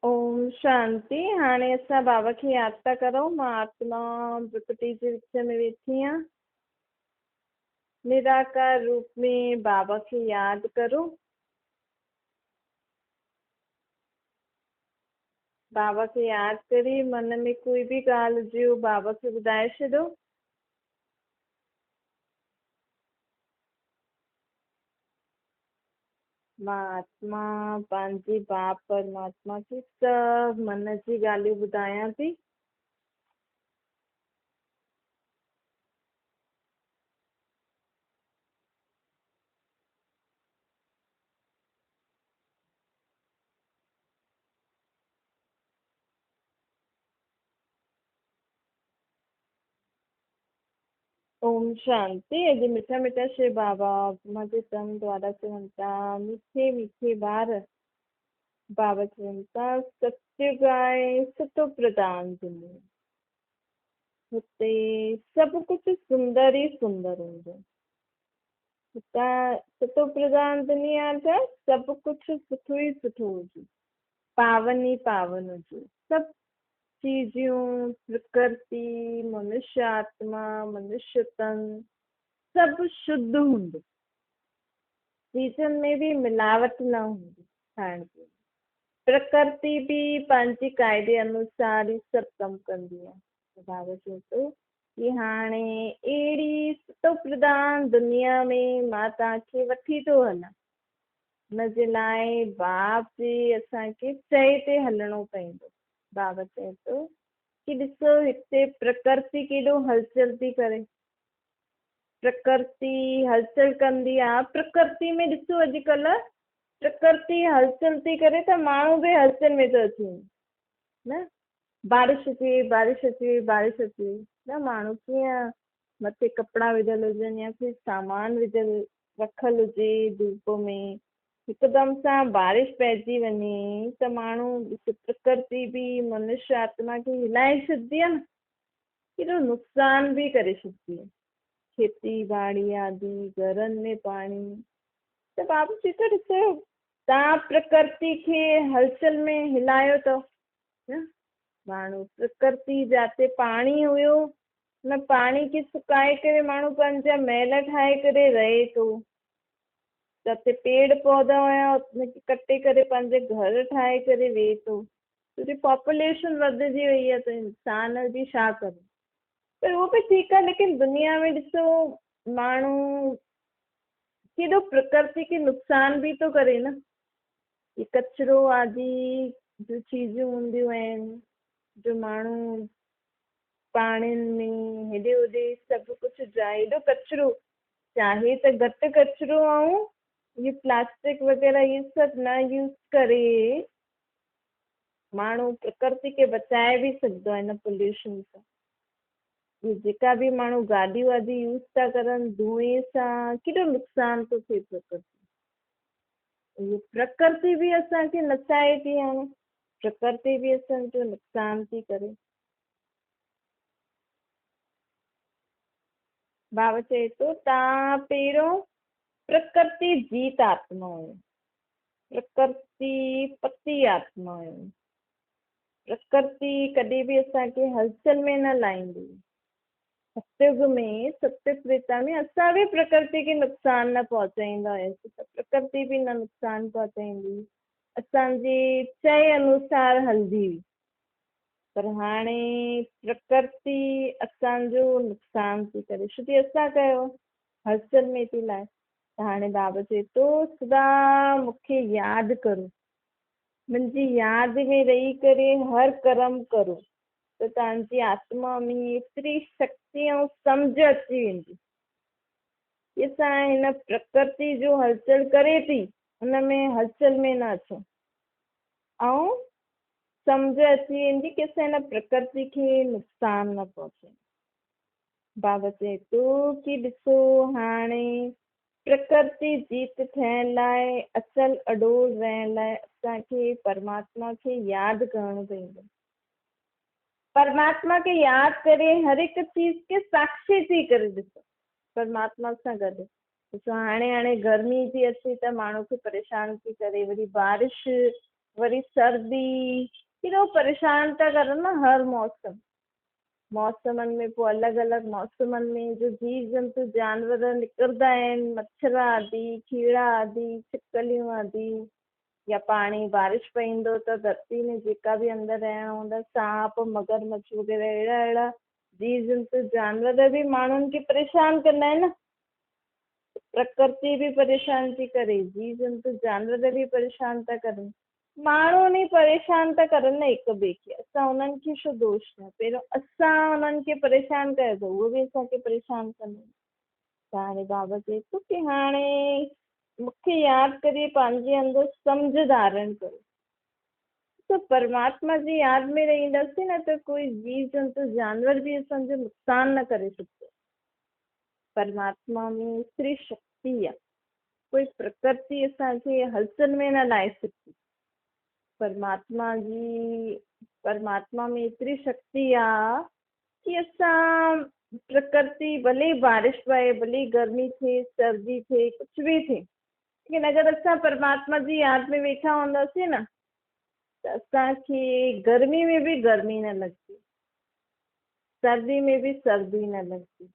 ओम शांति। हाणे असां बाबा खे यादि था करूं। मां आत्मा प्रकृति जे विच में वेठी आहियां। निराकार रूप में बाबा खे यादि करो। बाबा खे यादि करे मन में कोई बि ॻाल्हि हुजे बाबा खे ॿुधाए छॾो। मां आत्मा पंहिंजे बाप परमात्मा खे सभु मन जी ॻाल्हियूं ॿुधायां थी। ओम शांति। अॼु मिठा मिठा श्री बाबा मुंहिंजे तन द्वारा चवनि था, मीठे मीठे ॿार बाबा चवनि था, सत्य ॻाए सुठो प्रदान दुनिया। हुते सभु कुझु सुंदर ई सुंदर हूंदो। हुतां सुठो प्रदान दुनिया जा सभु कुझु सुठो ई सुठो हुजे, पावन ई पावन हुजे। सभु चीजूं, प्रकृति, मनुष्य आत्मा, मनुष्य तन सभु शुद्ध हूंदो। चीजनि में बि मिलावट न हूंदी। खाइण पीअण प्रकृति बि पंहिंजे क़ाइदे अनुसार ई सभु कमु कंदी आहे। बाबा चए थो कि हाणे अहिड़ी सुठो प्रदान दुनिया में मां तव्हांखे वठी थो हलां। हुनजे लाइ बाप जी असांखे चए ते हलणो पवंदो। बाबा चए थो कि ॾिसो हिते प्रकृति केॾो हलचल थी करे। प्रकृति हलचल कंदी आहे। प्रकृति में ॾिसो अॼुकल्ह प्रकृति हलचल थी करे त माण्हू बि हलचल में थो अची वञे न। बारिश अचे बारिश अचे बारिश अचे न। माण्हू कीअं मथे कपिड़ा विधल हुजनि या कोई सामान विधल रखल हुजे धूप में, हिकदमि सां बारिश पइजी वञे त माण्हू प्रकृति बि मनुष्य आत्मा खे हिलाए छॾंदी आहे न। केॾो नुक़सान बि करे छॾंदी आहे। खेती बाड़ी आदि, घरनि में पाणी। त बाबू जी त ॾिसो तव्हां प्रकृति खे हलचल में हिलायो अथव न। माण्हू प्रकृति जिते पाणी हुयो न, पाणी खे सुकाए करे माण्हू पंहिंजा महल ठाहे करे रहे थो। जिते पेड़ पौधा हुया उनखे कटे करे पंहिंजे घर ठाहे करे वेहे थो। छोकी पॉपुलेशन वधिजी वई आहे त इंसान बि छा करे। पर उहो बि ठीकु आहे, लेकिन दुनिया में ॾिसो माण्हू केॾो प्रकृति खे नुक़सान बि थो करे न। ही कचिरो आदि जो चीजूं हूंदियूं आहिनि जो माण्हू पाणिनि में हेॾे होॾे सभु कुझु जाए। हेॾो कचिरो, चाहे त घटि कचिरो ऐं ये प्लास्टिक वग़ैरह ये सभु न यूज़ करे माण्हू प्रकृति खे बचाए बि सघंदो आहे हिन पोल्यूशन सां। ये जेका बि माण्हू गाॾियूं वाॾियूं यूज़ था करनि धुएं सां केॾो नुक़सान थो थिए प्रकृति। ये प्रकृति बि असांखे नचाए थी। हाणे प्रकृति बि असांजो नुक़सान थी करे। बाबा चए थो तव्हां पहिरियों प्रकृति जीत आत्मा हुयो, प्रकृति पति आत्मा हुयो। प्रकृति कॾहिं बि असांखे हलचल में न लाहींदी। सतयुग में सत्य त्रेता में असां बि प्रकृति खे नुक़सान न पहुचाईंदा हुआसीं त प्रकृति बि न नुक़सान पहुचाईंदी। असांजे चए अनुसार हलंदी हुई। पर हाणे प्रकृति असांजो नुक़सान थी करे छोकी असां कयो हलचल में थी लाहे। त हाणे बाबा चए थो सदा मूंखे यादि करो, मुंहिंजी यादि में रही करे हर कर्म करो त तव्हांजी आत्मा में एतिरी शक्ति ऐं सम्झ अची वेंदी कि असां हिन प्रकृति जो हलचल करे थी हुन में हलचल में न अचूं ऐं सम्झ अची वेंदी कि असां हिन प्रकृति खे नुक़सान न पहुचायूं। बाबा चए थो कि ॾिसो हाणे प्रकृति जीत थियण लाइ अचल अडोल रहण लाइ असांखे परमात्मा खे यादि करणो पवंदो। परमात्मा खे यादि करे हर हिकु चीज खे साक्षी थी करे ॾिसो परमात्मा सां गॾु। ॾिसो हाणे गर्मी थी अचे त माण्हू खे परेशान थी करे, वरी बारिश वरी सर्दी, केॾो परेशान था करनि न हर मौसम। मौसमनि में पोइ अलॻि अलॻि मौसमनि में जो जीव जंतु जानवर निकिरंदा आहिनि, मच्छर आदि, कीड़ा आदि, छिपकलियूं आदि, या पाणी बारिश पईंदो त धरती में जेका बि अंदरि रहणा हूंदा, सांप मगरमच्छ वग़ैरह अहिड़ा अहिड़ा जीव जंतु जानवर बि माण्हुनि खे परेशान कंदा आहिनि न। प्रकृति भी परेशान थी करे, जीव जंतु जानवर भी परेशान था करनि, माण्हू नी परेशान था करनि न हिक ॿिए खे। असां उन्हनि खे छो दोष ॾियूं? पहिरियों असां उन्हनि खे परेशान कयो त उहो बि असांखे परेशान कंदा। त हाणे बाबा चए थो की हाणे मूंखे यादि करे पंहिंजे अंदरि सम्झ धारण करो। तो परमात्मा जी यादि में रहींदासीं न त कोई जीव जंतु जानवर भी असांजो नुक़सान न करे सघंदो। परमात्मा में एतिरी शक्ति आहे, कोई प्रकृति असांखे हलचल में न लाए सघंदी। परमात्मा में एतिरी शक्ति आहे कि असां प्रकृति भले बारिश पए, भले गर्मी थिए, सर्दी थिए, कुछ भी थिए, लेकिन अगरि असां परमात्मा जी यादि में वेठा हूंदासीं न त असांखे गर्मी में भी गर्मी न लॻंदी, सर्दी में भी सर्दी न लॻंदी,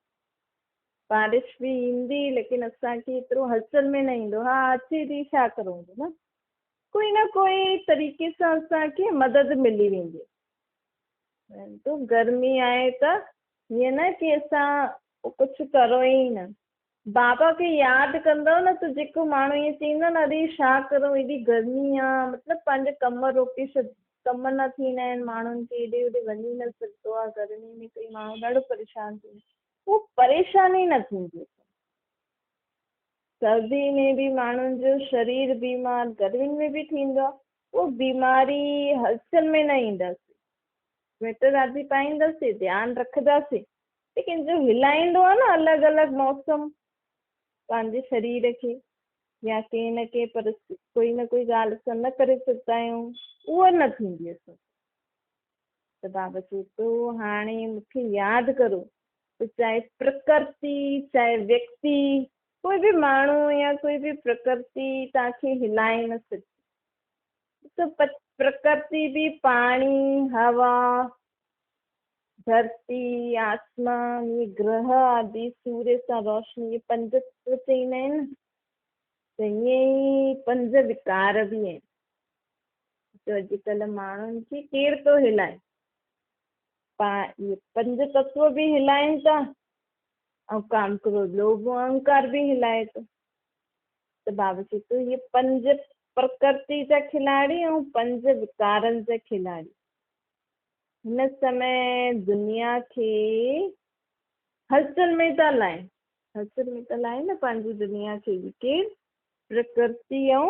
बारिश भी ईंदी लेकिन असांखे एतिरो हलचल में न ईंदो। हा अचे थी, छा करूं न, कोई न कोई तरीक़े सां असांखे मदद मिली वेंदी। तो गर्मी आहे त हीअं न की असां कुझु करो ई न, बाबा खे यादि कंदव न त जेको माण्हू ईअं चईंदो न अरे छा करूं एॾी गर्मी आहे, मतिलबु पंहिंजा कम रोके छॾ, कम न थींदा आहिनि माण्हुनि खे, हेॾे होॾे वञी न सघंदो आहे, गर्मी में कोई माण्हू ॾाढो परेशान थींदो, उहो परेशानी न थींदी। सर्दी में भी माण्हुनि जो शरीर बीमार, गर्मियुनि में भी थींदो आहे, उहो बीमारी हलचल में न ईंदासीं, स्वेटर आदि पाईंदासीं, ध्यानु रखंदासीं, लेकिन जो हिलाईंदो आहे न अलॻि अलॻि मौसम पंहिंजे शरीर खे, या कंहिं न कंहिं परिस्थिति कोई न कोई ॻाल्हि असां न करे सघंदा आहियूं, उहा न थींदी असां। त बाबा चए थो हाणे मूंखे यादि करो, तो चाहे प्रकृति चाहे व्यक्ति, कोई भी माण्हू या कोई भी प्रकृति तव्हांखे हिलाए न सघे। तो प्रकृति भी पाणी, हवा, धरती, आसमान, ये ग्रह आदि, सूर्य सां रोशनी, ये पंज तत्व चईंदा आहिनि, त ईअं ई पंज विकार भी आहिनि। तो अॼुकल्ह माण्हुनि खे केरु थो हिलाए? ये पंज तत्व भी हिलाइनि था, ऐं काम, क्रोध, लोभ, अहंकार भी हिलाए थो। त बाबा चए थो ये पंज प्रकृति जा खिलाड़ी ऐं पंज विकारनि जा खिलाड़ी हिन समय दुनिया खे हलचल में था लाइनि, हलचल में था लाइनि न पंहिंजी दुनिया खे बि, केरु? प्रकृति ऐं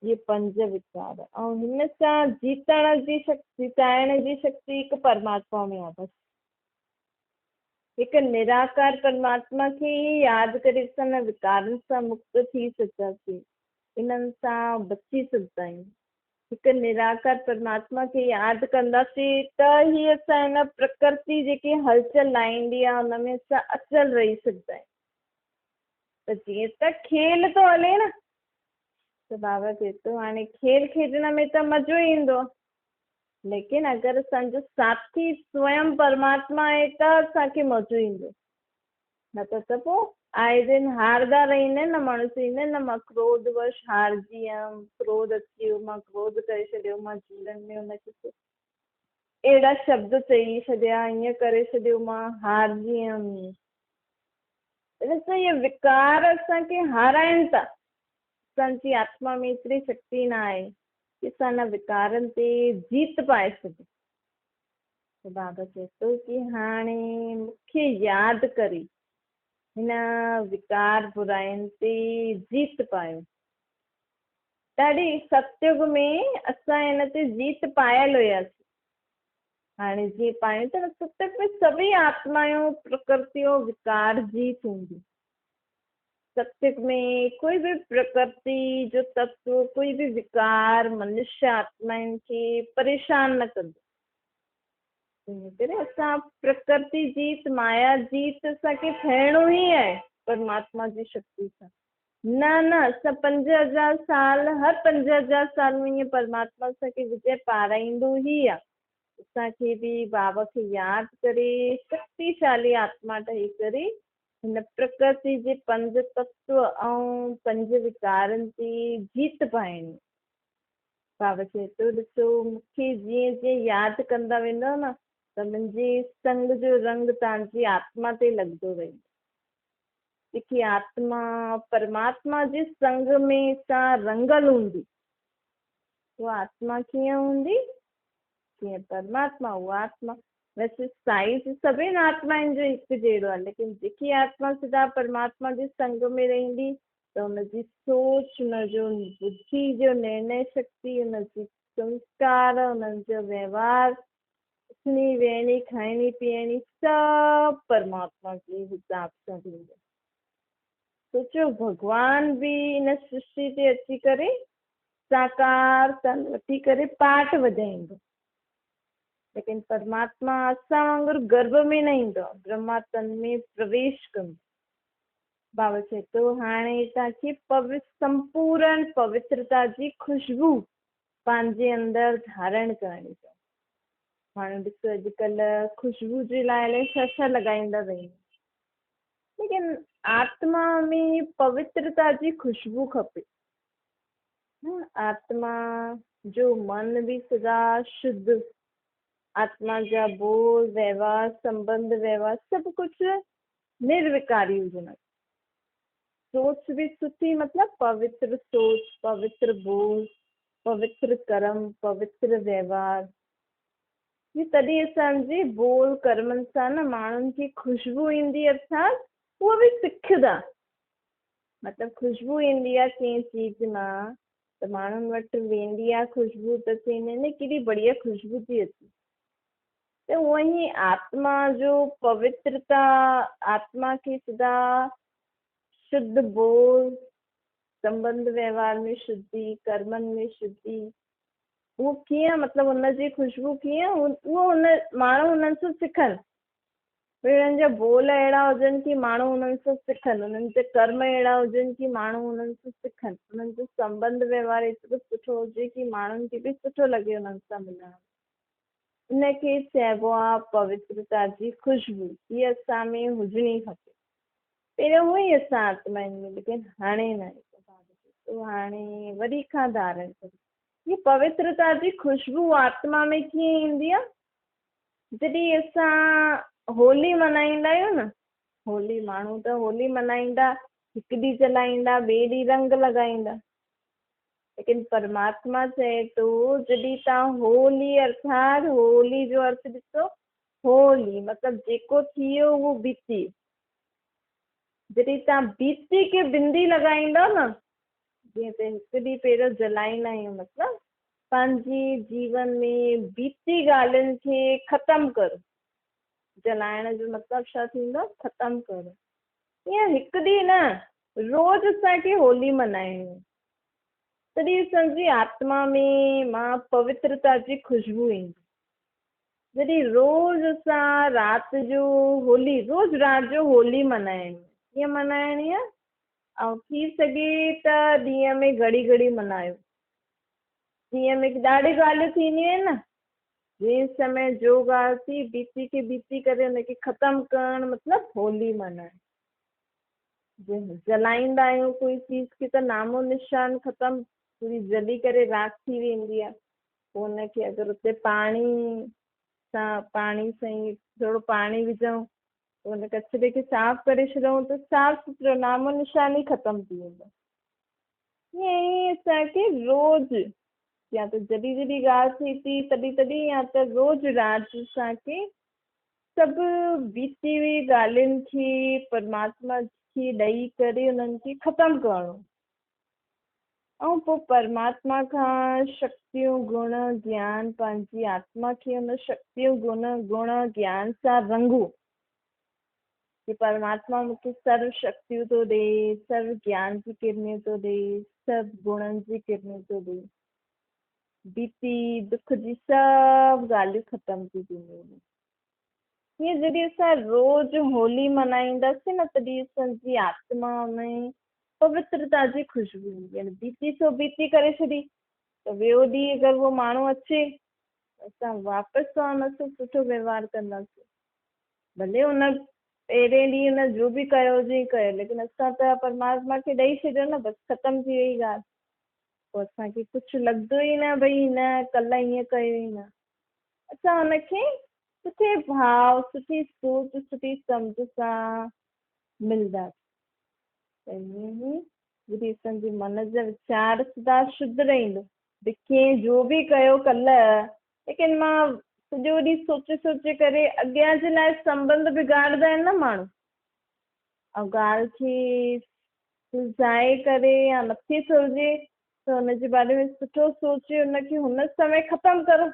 ये पंज विकार। ऐं हिन सां जीतण जी शक्ति, जिताइण जी शक्ति हिकु परमात्मा में आहे बसि। हिकु निराकार परमात्मा खे ई यादि करे असां हिन विकारनि सां मुक्त थी सघंदासीं, इन्हनि सां बची सघंदा आहियूं। हिकु निराकार परमात्मा खे यादि कंदासीं त ई असां हिन प्रकृति जेकी हलचल लाहींदी आहे हुन में असां अचल रही सघंदा आहियूं। त जीअं त खेल थो हले न, त बाबा चए थो हाणे खेल खेॾण में त मज़ो ईंदो, लेकिन अगरि असांजो साथी स्वयं परमात्मा आहे त असांखे मज़ो ईंदो, न त पोइ आए दिन हारदा रहंदा आहिनि न माण्हू, चईंदा आहिनि न मां क्रोधवश हारजी वियमि, क्रोध अची वियो, मां क्रोध करे छॾियो, मां जीवन में हुनखे अहिड़ा शब्द चई छॾिया, ईअं करे छॾियो, मां हारजी वियमि। ॾिसो इहे विकार असांखे हाराइनि था, असांजी आत्मा में एतिरी शक्ति न आहे कि असां हिन विकारनि ते जीत पाए सघूं। त बाबा चए थो कि हाणे मूंखे यादि करे हिन विकार बुराइनि ते जीत पायो। ॾाढी सतयुग में असां हिन ते जीत पायल हुयासीं, हाणे जीअं पायूं था न सतयुग में सभई आत्मायूं प्रकृतियूं विकार जी थींदी। सतयुग में कोई भी प्रकृति जो तत्व, कोई भी विकार मनुष्य आत्माउनि खे परेशान न कंदो। इन करे असां प्रकृति जीत, माया जीत असांखे थियणो ई आहे परमात्मा जी शक्ति सां। न न, असां 5000 साल, हर 5000 साल में ईअं परमात्मा असांखे विजय पाराईंदो ई आहे। असांखे बि बाबा खे यादि करे शक्तिशाली आत्मा ठही करे हिन प्रकृति जे 5 तत्व ऐं 5 विकारनि ते जीत पाइणी। बाबा चए थो ॾिसो, मूंखे जीअं जीअं यादि कंदा वेंदव न त मुंहिंजे संग जो रंग तव्हांजी आत्मा ते लॻंदो वेंदो। जेकी आत्मा परमात्मा जे संग में सा रंगल हूंदी, उहा आत्मा कीअं हूंदी? कीअं परमात्मा उहा आत्मा। वैसे साइज़ सभिनि आत्माउनि जो हिकु जहिड़ो आहे, लेकिन जेकी आत्मा सदा परमात्मा जे संग में रहंदी त हुनजी सोच, हुनजो बुद्धि जो निर्णय शक्ति, हुनजी संस्कार, हुननि जो व्यवहार, उथणी वेहणी खाइणी पीअणी सभु परमात्मा जे हिसाब सां थींदो। सोचो, भॻवान बि इन सृष्टि ते अची करे साकार तन वठी करे पाठ वॼाईंदो, लेकिन परमात्मा असां वांगुरु गर्भ में न ईंदो, ब्रह्मा तन में प्रवेश कंदो। बाबा चए थो हाणे तव्हांखे संपूर्ण पवित्रता जी खुशबू पंहिंजे अंदरि धारण करणी अथव। हाणे ॾिसो, अॼुकल्ह खुशबू जे लाइ छा लॻाईंदा आहिनि, लेकिन आत्मा में पवित्रता जी खुशबू खपे। आत्मा जो मन भी सदा शुद्ध, आत्मा जा बोल व्यवहार संबंध व्यवहार सभु कुझु निर्विकारी हुजनि। सोच भी सुठी, मतलब पवित्र सोच, पवित्र बोल, पवित्र कर्म, पवित्र व्यवहार। ये तॾहिं असांजे बोल कर्मनि सां न माण्हुनि खे खुशबू ईंदी, अर्थात उहो बि सिखंदा। मतलब खुशबू ईंदी आहे कंहिं चीज मां त माण्हुनि वटि वेंदी आहे खुशबू, त चवंदा आहिनि केॾी बढ़िया खुशबू थी अचे। त उअं ई आत्मा जो पवित्रता, आत्मा खे सदा शुद्ध बोल, संबंध व्यवहार में शुद्धि, कर्मनि में शुद्धि, उहो कीअं, मतलब हुनजी खुशबू कीअं, उहो हुन माण्हू हुननि सां सिखनि। हुननि जा बोल अहिड़ा हुजनि कि माण्हू हुननि सां सिखनि, हुननि जा कर्म अहिड़ा हुजनि कि माण्हू हुननि सां सिखनि, हुननि जो संबंध व्यवहार एतिरो सुठो हुजे कि माण्हुनि खे बि सुठो लॻे हुननि सां मिलण। इनखे चइबो आहे पवित्रता जी खुशबू। हीअ असां में हुजणी खपे। पहिरियों हुई असां आत्माउनि में, लेकिन हाणे न। तो हाणे वरी खां धारण करियो। हीअ पवित्रता जी खुशबू आत्मा में कीअं ईंदी आहे? जॾहिं असां होली मल्हाईंदा आहियूं न, होली, माण्हू त होली मल्हाईंदा, हिकु ॾींहुं जलाईंदा, ॿिए ॾींहुं रंग लॻाईंदा, लेकिन परमात्मा चए थो जॾहिं तव्हां होली, अर्थात होली जो अर्थ ॾिसो, होली मतलब जेको थी वियो उहो बीती। जॾहिं तव्हां बीती खे बिंदी लॻाईंदव न, जीअं त हिकु ॾींहुं पहिरियों जलाईंदा आहियूं, मतलब पंहिंजे जीवन में बीती ॻाल्हियुनि खे ख़तमु करो। जलाइण जो मतिलबु छा थींदो? ख़तमु करो। ईअं हिकु ॾींहुं न, रोज़ असांखे होली मल्हाइणी। तॾहिं असांजी आत्मा में मां पवित्रता जी खुशबू ईंदी। जॾहिं रोज़ असां राति जो होली, रोज़ राति जो होली मल्हाइणी। कीअं मल्हाइणी आहे? ऐं थी सघे त ॾींहं में घड़ी घड़ी मल्हायो। ॾींहं में ॾाढी ॻाल्हियूं थींदियूं आहिनि न, जंहिं समय जो ॻाल्हि थी, बीती खे बीती करे हुनखे ख़तमु करणु मतिलबु होली मल्हाइणु। जलाईंदा आहियूं कोई चीज़ खे त नामो निशान ख़तमु, पूरी जली करे राख थी वेंदी आहे। पोइ हुनखे अगरि उते पाणी सां ई थोरो पाणी विझूं, पोइ हुन कचिरे खे साफ़ु करे छॾूं त साफ़ु सुथिरो नामो निशान ई ख़तमु थी वेंदो। ईअं ई असांखे रोज़ु, या त जॾहिं जॾहिं ॻाल्हि थिए थी तॾहिं तॾहिं, या त रोज़ु राति असांखे सभु बीती हुई ॻाल्हियुनि खे परमात्मा खे ॾेई करे उन्हनि खे ख़तमु करणो। ऐं पोइ परमात्मा खां शक्तियूं, गुण, ज्ञान, पंहिंजी आत्मा खे हुन शक्तियूं, गुण ज्ञान सां रंगो कि परमात्मा मूंखे सर्व शक्तियूं थो ॾे, सर्व ज्ञान जी किरणियूं थो ॾे, सभु गुणनि जी किरणियूं थो ॾे। बीती दुख जी सभु ॻाल्हियूं ख़तमु थी थींदियूं। हीअं जॾहिं असां रोज़ु होली मल्हाईंदासीं न, तॾहिं असांजी आत्मा में पवित्रता जी खुशबू ईंदी आहे। बीती सो बीती करे छॾी त ॿियो ॾींहुं अगरि उहो माण्हू अचे असां वापसि सां हुन सां सुठो व्यवहार कंदासीं। भले हुन पहिरें ॾींहुं हुन जो बि कयो हुजे कयो, लेकिन असां त परमात्मा खे ॾेई छॾियो न, बसि ख़तमु थी वई ॻाल्हि। पोइ असांखे कुझु लॻंदो ई न भई हिन कल्ह ईअं कयो ई न। असां हुनखे सुठे भाव, सुठी सोच, सुठी सम्झ सां मिलंदासीं। त ईअं ई वरी असांजे मन जा वीचार सदा शुद्ध रहंदो। ॾिखे जो बि कयो कल्ह, लेकिन मां सॼो ॾींहुं सोचे सोचे करे अॻियां जे लाइ संबंध बिगाड़ंदा आहिनि न माण्हू। ऐं ॻाल्हि खे सुलझाए करे या नथी सुलझे त हुनजे बारे में सुठो सोचे हुनखे हुन समय ख़तमु करो।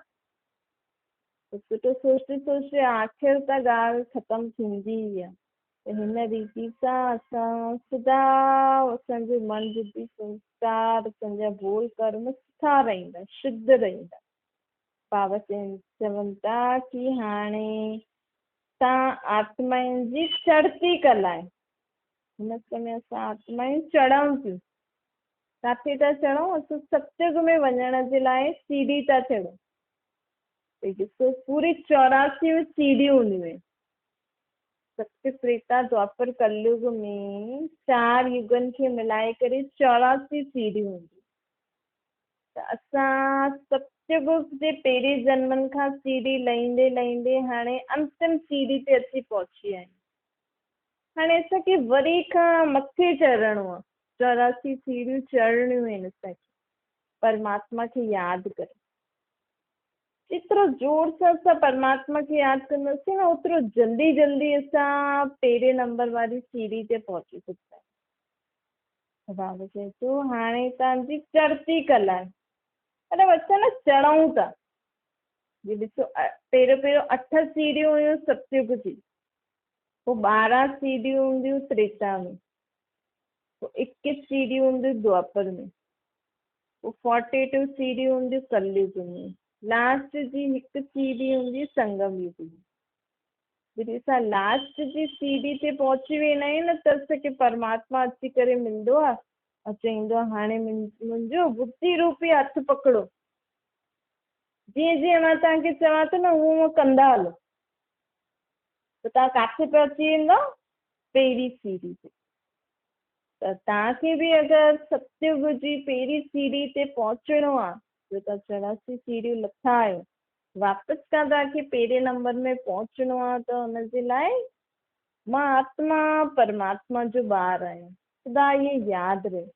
सुठो सोचते सोचते आख़िर त ॻाल्हि ख़तमु थींदी ई आहे। त हिन रीति सां असां सदा असांजो मन, बुद्धि, संस्कार, असांजा बोल कर्म सुठा रहंदा, शुद्ध रहंदा। बाबा चवनि था कि हाणे तव्हां आत्माउनि जी चढ़ती कला आहे। हिन समय असां आत्माऊं चढ़ूं थियूं। किथे था चढ़ूं? असां सत्युग में वञण जे लाइ सीढ़ी था चढ़ूं। ॾिसो पूरी 84 सीढ़ियूं हूंदियूं आहिनि। सत्य, त्रेता, द्वापर, कलयुग में 4 युगनि खे मिलाए करे 84 सीढ़ियूं हूंदियूं। त असां सत्युग जे पहिरें जन्मनि खां सीढ़ी लहींदे लहींदे हाणे अंतिम सीढ़ी ते अची पहुची आहियूं। हाणे असांखे वरी खां मथे चढ़णो आहे। 84 सीढ़ियूं चढ़णियूं आहिनि असांखे परमात्मा खे यादि करे। जेतिरो जोर सां असां परमात्मा खे यादि कंदासीं न, ओतिरो जल्दी जल्दी असां पहिरें नंबर वारी सीढ़ी ते पहुची सघंदा आहियूं। बाबा चए थो हाणे तव्हांजी चढ़ती कला आहे। मतिलबु असां न चढ़ूं था। जी ॾिसो पहिरियों 8 सीढ़ियूं हुयूं सतयुग जी, पोइ 12 सीढ़ियूं हूंदियूं त्रेता में, पोइ 21 सीढ़ियूं हूंदियूं द्वापर में, पोइ 42 सीढ़ियूं हूंदियूं कलयुग में, लास्ट जी 1 सीढ़ी हूंदी संगम युग में। जॾहिं असां लास्ट जी सीढ़ी ते पहुची वेंदा आहियूं न त असांखे परमात्मा अची करे मिलंदो आहे और चवंदो आहे हाणे मुंहिंजो बुद्धि रूपी हथु पकड़ो। जीअं जीअं मां तव्हांखे चवां थो न उहो उहो कंदा हलो त तव्हां किथे पहुची वेंदव? पहिरीं सीढ़ी ते। त तव्हांखे बि अगरि सतयुग जी पहिरीं सीढ़ी ते पहुचणो आहे जो तव्हां 84 सीढ़ियूं लथा आहियो, वापसि खां तव्हांखे पहिरें नंबर में पहुचणो आहे त हुनजे लाइ मां आत्मा परमात्मा जो ॿार आहियां। सदा इहे यादि रहे।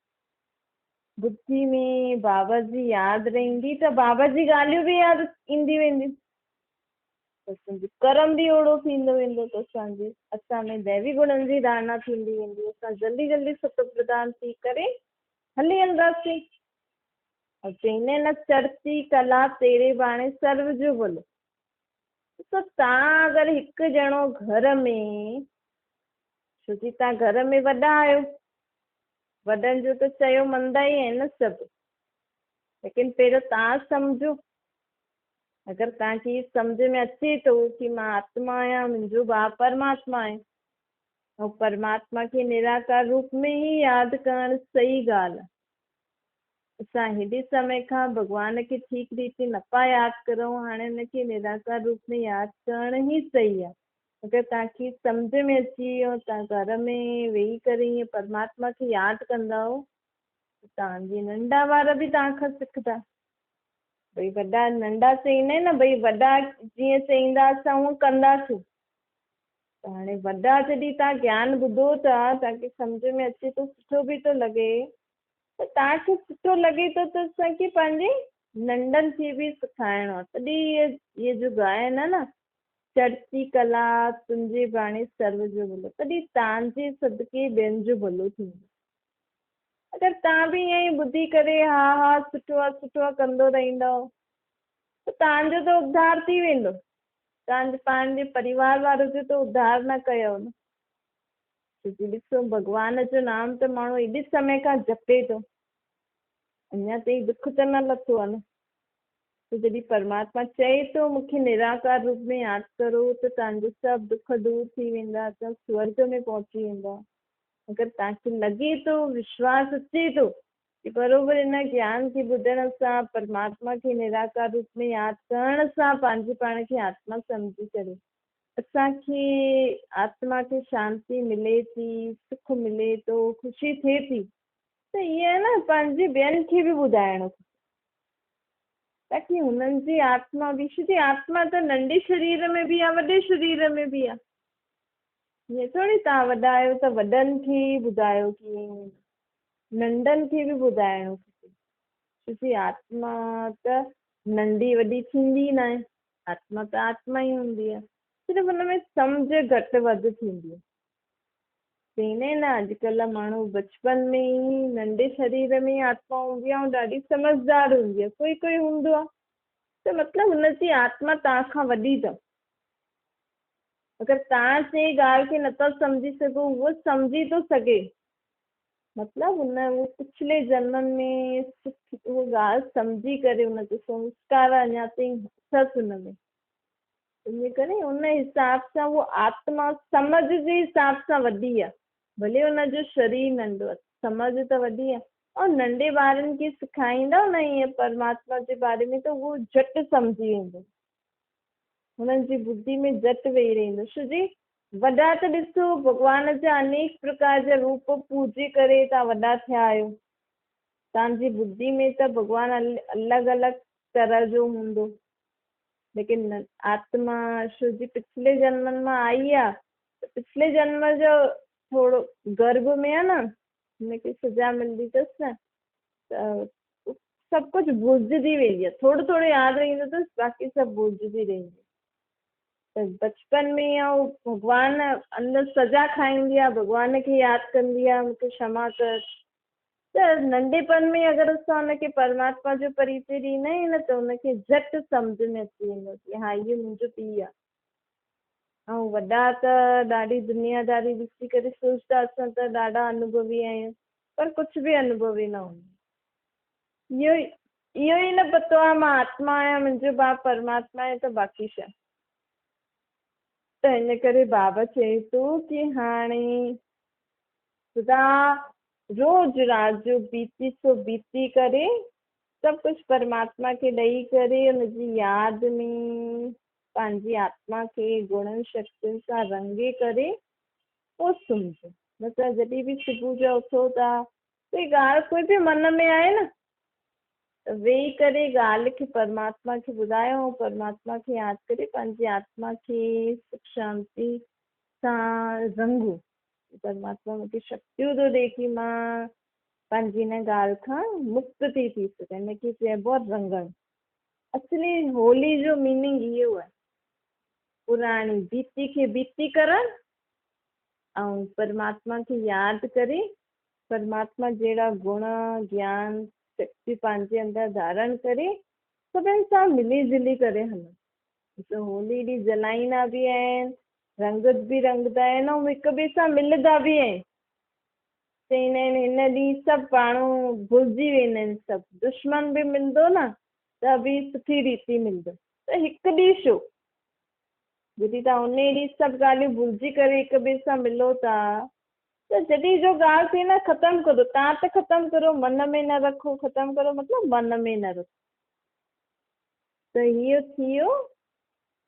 बुद्धि में बाबा जी यादि रहंदी त बाबा जी ॻाल्हियूं बि यादि ईंदी वेंदियूं। असांजो कर्म बि ओड़ो थींदो वेंदो त असां में दैवी गुणनि जी धारणा थींदी वेंदी। असां जल्दी जल्दी सतो प्रदान थी करे हली वेंदासीं। और चईंदा आहिनि न चढ़ती कला तेरे बाणे सर्व जो भलो। त तव्हां अगरि हिकु ॼणो घर में, छो कि तव्हां घर में वॾा आहियो, वॾनि जो त चयो मञंदा ई आहिनि न सभु, लेकिन पहिरियों तव्हां सम्झो। अगरि तव्हांखे इहे सम्झ में अचे थो कि मां आत्मा आहियां, मुंहिंजो भाउ परमात्मा आहे, ऐं परमात्मा खे निराकार रूप में ई यादि करणु सही ॻाल्हि आहे। असां हेॾे समय खां भॻवान खे ठीकु रीति न पिया यादि करूं, हाणे हुनखे निराकार रूप में यादि करणु ई सही आहे। अगरि तव्हांखे सम्झ में अची वियो, तव्हां घर में वेही करे ईअं परमात्मा खे यादि कंदव, तव्हांजे नंढा ॿार बि तव्हां खां सिखंदा। भई वॾा नंढा चईंदा आहिनि न, भई वॾा जीअं चईंदा असां हूअं कंदासीं। त हाणे वॾा जॾहिं तव्हां ज्ञान ॿुधो था, तव्हांखे सम्झ में अचे थो, सुठो बि थो लॻे, त तव्हांखे सुठो लॻे थो त असांखे पंहिंजे नंढनि खे बि सेखारिणो आहे। तॾहिं इहे जो गायन आहे न, चढ़ती कला तुंहिंजे बाणे सर्व जो भलो, तॾहिं तव्हांजे सदके ॿियनि जो भलो थींदो। अगरि तव्हां बि ईअं ई ॿुधी करे हा हा सुठो आहे कंदो रहंदव त तव्हांजो त उद्धार थी वेंदो। तव्हांजे पंहिंजे परिवार वारो जो त उद्धार न कयो न। छोकी ॾिसो भॻवान जो नाम त माण्हू एॾे समय खां जपे थो, अञा ताईं दुख त न लथो आहे न। त जॾहिं परमात्मा चए थो मूंखे निराकार रूप में यादि करो त तव्हांजो सभु दुख दूर थी वेंदा, तव्हां स्वर्ग में पहुची वेंदा। अगर तव्हांखे लॻे थो, विश्वास अचे थो कि बरोबर इन ज्ञान खे ॿुधण सां, परमात्मा खे निराकार रूप में यादि करण सां पंहिंजे पाण खे आत्मा सम्झी करे असांखे आत्मा खे शांती मिले थी, सुख मिले थो, ख़ुशी थिए थी, त ईअं न पंहिंजे ॿियनि खे बि ॿुधाइणो, ताकी हुननि जी आत्मा बि, छोकी आत्मा त नंढे शरीर में बि आहे, वॾे शरीर में बि आहे। ईअं थोरी तव्हां वॾा आहियो त वॾनि खे ॿुधायो, की नंढनि खे बि ॿुधाइणो खपे, छोकी आत्मा त नंढी वॾी थींदी न आहे, आत्मा त आत्मा ई हूंदी आहे, सिर्फ़ु हुन में सम्झ घटि वधि थींदी आहे। तंहिं न अॼुकल्ह माण्हू बचपन में ई नंढे शरीर में ई आत्मा हूंदी आहे ऐं ॾाढी समझदार हूंदी आहे, कोई कोई हूंदो आहे त मतिलबु हुनजी आत्मा तव्हां खां वॾी अथव। अगरि तव्हां जे ॻाल्हि खे नथा सम्झी सघो, उहो सम्झी थो सघे, मतिलबु हुन उहो पिछले जनमनि में उहो ॻाल्हि सम्झी करे हुनजो संस्कार अञा ताईं अथसि हुन में, इन करे हुन हिसाब सां उहो आत्मा समझ जे हिसाब सां वॾी आहे, भले हुनजो शरीर नंढो आहे, समझ त वॾी आहे। ऐं नंढे ॿारनि खे सेखारींदव न ईअं परमात्मा जे बारे में त उहो झटि सम्झी वेंदो, हुननि जी बुद्धि में झटि वेही रहंदो, छोजी वॾा त ॾिसो भॻवान जा अनेक प्रकार जा रूप पूजे करे तव्हां वॾा थिया आहियो, तव्हांजी बुद्धि में त भॻवानु अलॻि अलॻि तरह जो हूंदो, लेकिन आत्मा छोजी पिछले जन्मनि मां आई आहे त पिछले जन्म जो थोरो गर्भ में आहे न, हुनखे सजा मिलंदी अथसि न, त सभु कुझु भुलिजंदी वेंदी आहे, थोरो थोरो यादि रहंदो अथसि, बाक़ी सभु भुलिजंदी रहंदी। त बचपन में ऐं भॻवानु अंदरि सजा खाईंदी आहे, भॻवान खे यादि कंदी आहे, मूंखे क्षमा कर, त नंढेपन में अगरि असां हुनखे परमात्मा जो परिचय ॾींदा आहियूं न, त हुनखे झटि सम्झ में अची वेंदो कि हा इहो मुंहिंजो पीउ आहे। ऐं वॾा त ॾाढी दुनियादारी ॾिसी करे सोचता असां त ॾाढा अनुभवी आहियूं, पर कुझु बि अनुभवी न हूंदो। इहो ई न पतो आहे मां आत्मा आहियां, मुंहिंजो बाप परमात्मा आहे, त बाक़ी छा। त हिन करे बाबा चए थो कि हाणे सदा रोज़ राति जो बीती सो बीती करे सभु कुझु परमात्मा खे ॾेई करे हुनजी यादि में पंहिंजी आत्मा खे गुणनि शक्तियुनि सां रंगे करे पोइ सुम्हिजो। न त जॾहिं बि सुबुह जो उथो था, कोई ॻाल्हि कोई बि मन में आहे न, त वेही करे ॻाल्हि खे परमात्मा खे ॿुधायो, परमात्मा खे यादि करे पंहिंजी आत्मा खे सुख शांति सां रंगो। परमात्मा मूंखे शक्तियूं थो ॾे कि मां पंहिंजी हिन ॻाल्हि खां मुक्त थी सघां, हिनखे चइबो आहे रंगणु। असली होली जो मीनिंग इहो आहे, पुराणी बीती खे बीती करणु ऐं परमात्मा खे यादि करे परमात्मा जहिड़ा गुण ज्ञान शक्ति पंहिंजे अंदरि धारण करे सभिनि सां मिली जुली करे हलणु। त होली ॾींहुं जलाईंदा बि आहिनि, रंग बि रंगदा आहिनि ऐं हिक ॿिए सां मिलंदा बि आहिनि। चईंदा आहिनि हिन ॾींहुं सभु माण्हू भुलिजी वेंदा आहिनि, सभु दुश्मन बि मिलंदो न त बि सुठी रीति मिलंदो। त हिकु ॾींहुं छो, जॾहिं तव्हां उन ॾींहुं सभु ॻाल्हियूं भुलिजी करे हिक ॿिए सां मिलो था, त जॾहिं जो ॻाल्हि थिए न ख़तमु करो, तव्हां त ख़तमु करो, मन में न रखो, ख़तमु करो मतिलबु मन में न रखो। त इहो थी वियो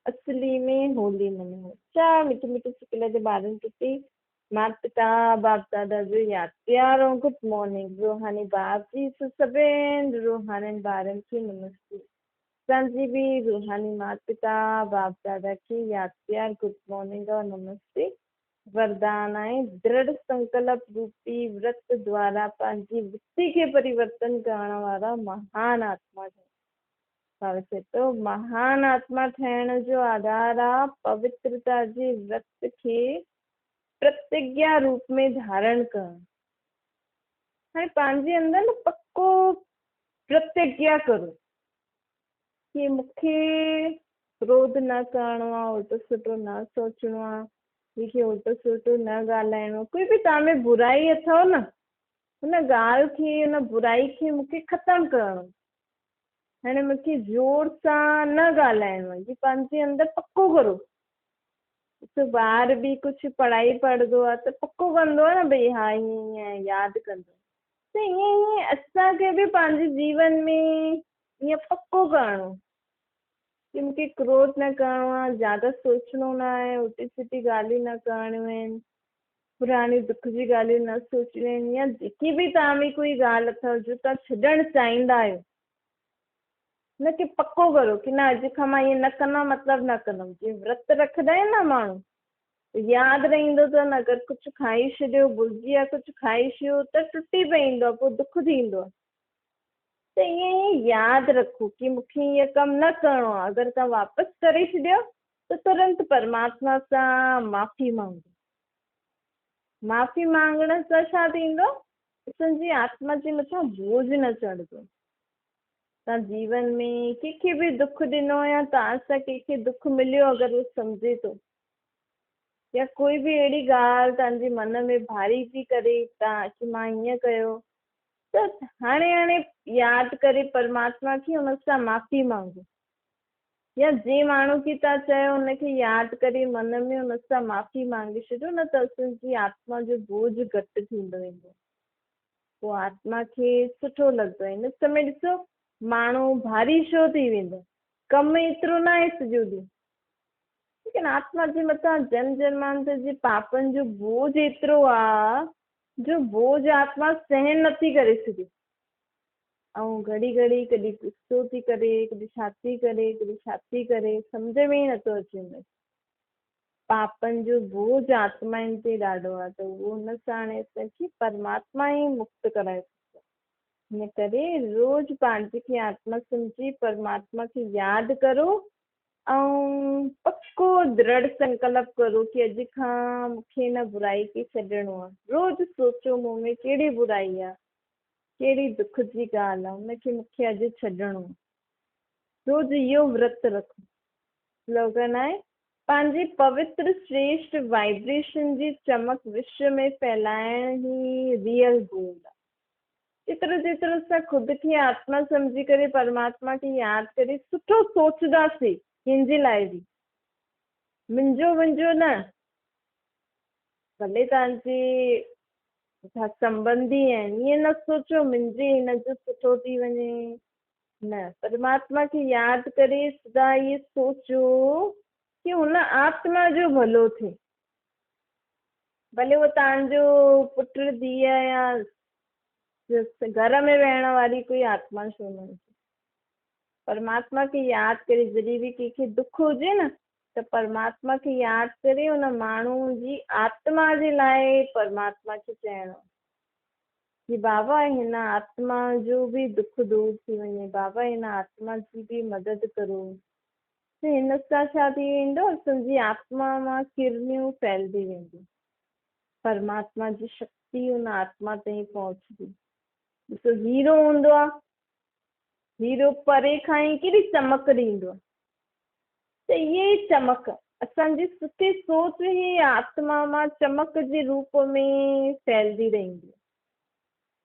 असली में होली मल्हाइण। छा मिठी मिठी सिकल जे ॿारनि खे माता पिता बाप दादा जो यादि प्यार ऐं गुड मॉर्निंग। रूहानी बाप जी सभिनि रूहानी ॿारनि खे नमस्ते। असांजी बि रूहानी माता पिता बाप दादा खे यादि प्यार गुड मॉर्निंग और नमस्ते। वरदान आहे दृढ़ संकल्प रूपी व्रत द्वारा पंहिंजी वृत्ति खे परिवर्तन करण वारा महान आत्मा ठहियो। चए थो महान आत्मा ठहिण जो आधार आहे पवित्रता जे व्रत खे प्रतिज्ञा रूप में धारण करणु। हाणे पंहिंजे अंदरि न पक्को प्रतिज्ञा करो कि मूंखे क्रोध न करिणो आहे, उल्टो सुठो न सोचणो आहे, मूंखे उल्टो सुठो न ॻाल्हाइणो। कोई बि तव्हां में बुराई अथव न, हुन ॻाल्हि खे हुन बुराई खे मूंखे ख़तमु करिणो। हाणे मूंखे ज़ोर सां न ॻाल्हाइणो आहे, पंहिंजे अंदरि पको करो। तो ॿार बि कुझु पढ़ाई पढ़ंदो आहे त पको कंदो आहे न भई हा हीअं हीअं यादि कंदो। त ईअं ईअं असांखे बि पंहिंजे जीवन में ईअं पको करणो कि मूंखे क्रोध न करिणो आहे, ज्यादा सोचणो न आहे, उल्टी सिधी ॻाल्हियूं न करणियूं आहिनि, पुराणी दुख जी ॻाल्हियूं न सोचणियूं आहिनि, या जेकी बि तव्हां में कोई ॻाल्हि अथव जो तव्हां छॾणु चाहींदा आहियो हुनखे पको करो कि न अॼु खां मां ईअं न कंदमि, मतिलबु न कंदमि। जीअं विर्त रखंदा आहिनि न माण्हू, यादि रहंदो अथनि अगरि कुझु खाई छॾियो, भुलिजी विया कुझु खाई छॾियो त टुटी पवंदो आहे, पोइ दुख थींदो आहे। त ईअं ई यादि रखो कि मूंखे ईअं कमु न करिणो आहे। अगरि तव्हां वापसि करे छॾियो त तुरंत परमात्मा सां माफ़ी मांगो। माफ़ी मांगण सां छा थींदो, तुंहिंजी आत्मा जे मथां बोझ न चढ़ंदो। तव्हां जीवन में कंहिंखे बि दुख ॾिनो या तव्हां सां कंहिंखे दुख मिलियो अगरि उहो सम्झे थो, या कोई बि अहिड़ी ॻाल्हि तव्हांजे मन में भारी थी करे तव्हां कि मां हीअं कयो, त हाणे हाणे यादि करे परमात्मा खे हुन सां माफ़ी मांगो। या जे माण्हू खे तव्हां चयो हुनखे यादि करे मन में हुन सां माफ़ी मांगे छॾियो न, त तुंहिंजी आत्मा जो बोझ घटि थींदो वेंदो। पोइ आत्मा खे सुठो लॻंदो आहे। हिन समय ॾिसो माण्हू भारी छो थी वेंदो, कमु एतिरो न आहे सॼो ॾींहुं, लेकिन आत्मा जे मथां जन्म जन्मांतर जे पापनि जो बोझ एतिरो आहे जो बोझ आत्मा सहन नथी करे सघे। ऐं घड़ी घड़ी कॾहिं गुस्सो थी करे, कॾहिं छा थी करे, कॾहिं छा थी करे, सम्झ में ई नथो अचे हुनखे। पापनि जो बोझ आत्माउनि ते ॾाढो आहे, त उहो हुन सां हाणे असांखे परमात्मा ई मुक्त कराए सघंदो। हिन करे रोज़ु पंहिंजे खे आत्मा सम्झी परमात्मा खे यादि करो ऐं पको दृढ़ संकल्प करो कि अॼु खां मूंखे हिन बुराई खे छॾिणो आहे। रोज़ु सोचो मूं में कहिड़ी बुराई आहे, कहिड़ी दुख जी ॻाल्हि आहे, हुनखे मूंखे अॼु छॾिणो आहे। रोज़ु इहो विर्त रखो। स्लोगन आहे, पंहिंजी पवित्र श्रेष्ठ वाइब्रेशन जी चमक विश्व में फैलाइण ई रियल गोल आहे। जेतिरो जेतिरो असां ख़ुदि खे आत्मा सम्झी करे परमात्मा खे यादि करे सुठो सोचंदासीं, कंहिंजे लाइ बि मुंहिंजो न, भले तव्हांजे संबंधी आहिनि, ईअं न सोचो मुंहिंजे हिन जो सुठो थी वञे, न, परमात्मा खे यादि करे सदा इहे सोचो कि हुन आत्मा जो भलो थिए। भले उहो तव्हांजो पुटु धीउ या घर में रहण वारी कोई आत्मा छो न हुजे, परमात्मा खे यादि करे जॾहिं बि कंहिंखे दुख हुजे न, त परमात्मा खे यादि करे हुन माण्हू जी आत्मा जे लाइ परमात्मा खे चइणो कि बाबा हिन आत्मा जो बि दुख दूर थी वञे, बाबा हिन आत्मा जी बि मदद करो। त हिन सां छा थी वेंदो, तुंहिंजी आत्मा मां किरनियूं फैलजी वेंदियूं, परमात्मा जी शक्ति हुन आत्मा ताईं पहुचंदी। ॾिसो हीरो हूंदो आहे, हीरो परे खां ई कहिड़ी चमक ॾींदो आहे, त इहे ई चमक असांजी सुठी सोच ई आत्मा मां चमक जे रूप में फैलजी रहंदी।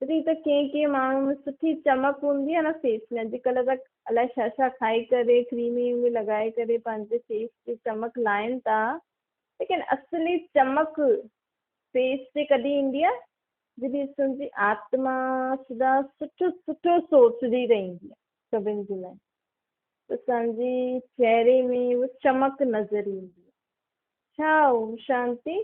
तॾहिं त कंहिं माण्हू में सुठी चमक हूंदी आहे न फेस में। अॼुकल्ह त अलाए छा छा खाई करे क्रीमी लॻाए करे पंहिंजे फेस ते चमक लाइनि था, लेकिन असली चमक फेस ते कॾहिं ईंदी आहे जॾहिं असांजी आत्मा सदा सुठो सुठो सोचदी रहंदी आहे सभिनि जे लाइ, त असांजी चहिरे में उहा चमक नज़र ईंदी आहे। छा ओम शांति।